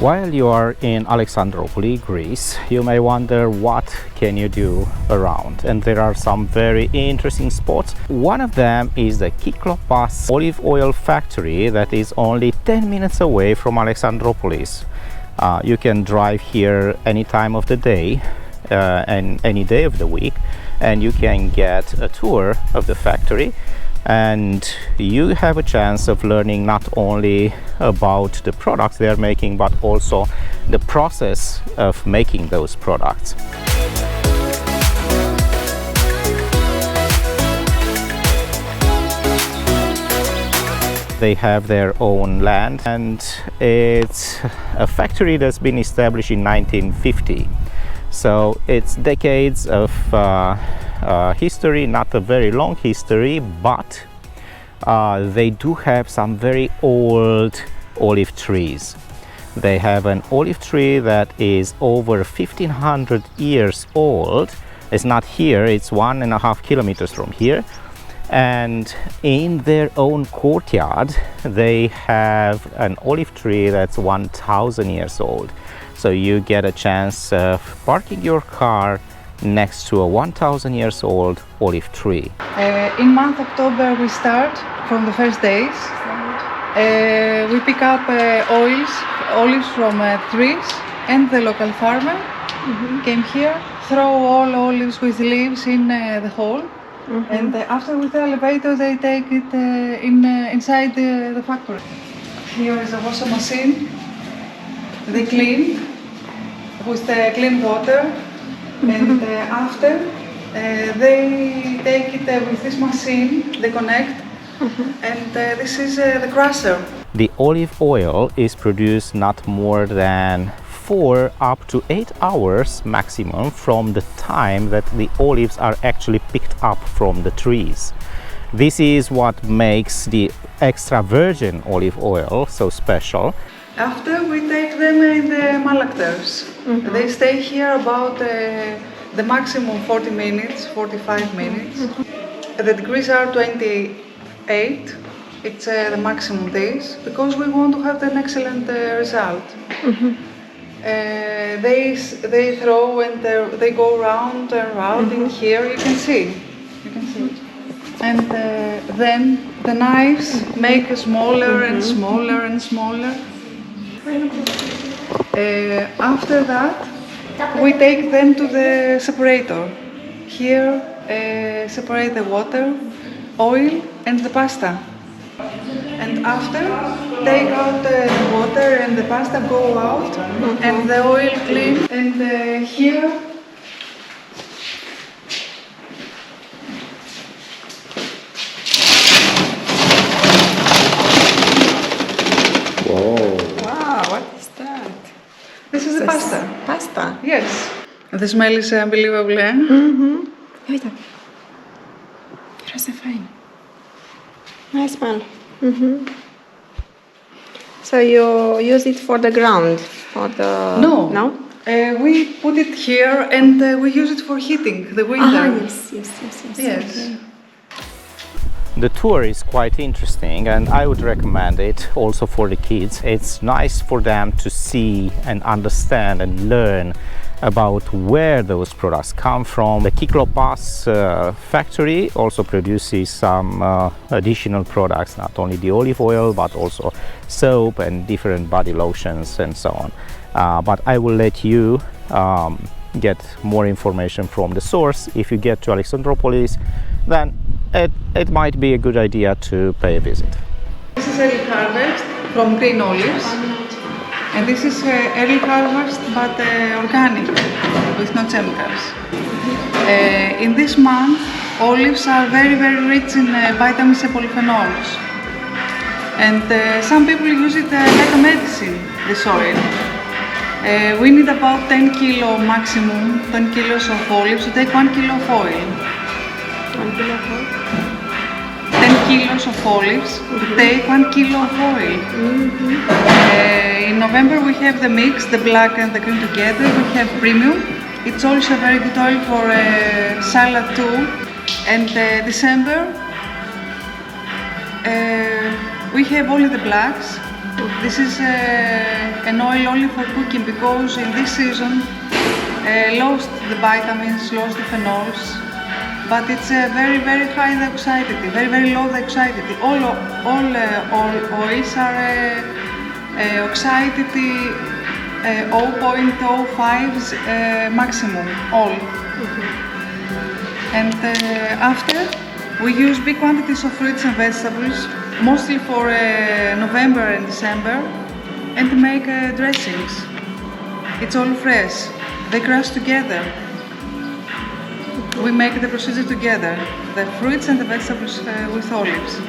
While you are in Alexandroupolis, Greece, you may wonder what can you do around, and there are some very interesting spots. One of them is the Kyklopas Olive Oil Factory that is only 10 minutes away from Alexandroupolis. You can drive here any time of the day and any day of the week, and you can get a tour of the factory, and you have a chance of learning not only about the products they are making, but also the process of making those products. They have their own land, and it's a factory that's been established in 1950. So it's decades of history, not a very long history, but they do have some very old olive trees. They have an olive tree that is over 1500 years old. It's not here, it's 1.5 kilometers from here. And in their own courtyard, they have an olive tree that's 1000 years old. So you get a chance of parking your car next to a 1000 years old olive tree. In month October we start from the first days. We pick up olives from trees, and the local farmer came here, throw all olives with leaves in the hole, and after with the elevator they take it inside the factory. Here is a washing machine. They clean with clean water, and after they take it with this machine, they connect, and this is the crusher. The olive oil is produced not more than 4 up to 8 hours maximum from the time that the olives are actually picked up from the trees. This is what makes the extra virgin olive oil so special. After we take them in the malactors. They stay here about the maximum 40 minutes, 45 minutes. The degrees are 28. It's the maximum days, because we want to have an excellent result. They throw and they go round and round in here. You can see. And then the knives make smaller and smaller and smaller. After that, we take them to the separator. Here, separate the water, oil, and the pasta. And after, take out the water and the pasta go out, and the oil clean. And here, this is the pasta. Pasta? Yes. The smell is unbelievable, eh? Κοίτα. Rất fine. Nice smell. So you use it for the ground? For the... No. We put it here and we use it for heating the winter. Yes. Yes. The tour is quite interesting, and I would recommend it also for the kids. It's nice for them to see and understand and learn about where those products come from. The Kyklopas factory also produces some additional products, not only the olive oil, but also soap and different body lotions and so on. But I will let you get more information from the source. If you get to Alexandroupolis, then it might be a good idea to pay a visit. This is early harvest from green olives, and this is early harvest but organic, with no chemicals. In this month, olives are very rich in vitamins and polyphenols, and some people use it like a medicine, this oil. We need about 10 kilo maximum, 10 kilos of olives to take 1 kilo of oil. 1 kilo of oil? 10 kilos of olives to take 1 kilo of oil. In November we have the mix, the black and the green together. We have premium. It's also a very good oil for salad too. And December we have only the blacks. This is an oil only for cooking because in this season lost the vitamins, lost the phenols, but it's very high the oxidity, very low the oxidity. All oils are oxidity 0.05 maximum, all. And after, we use big quantities of fruits and vegetables, mostly for November and December, and make dressings. It's all fresh. They crush together. We make the procedure together, the fruits and the vegetables with olives.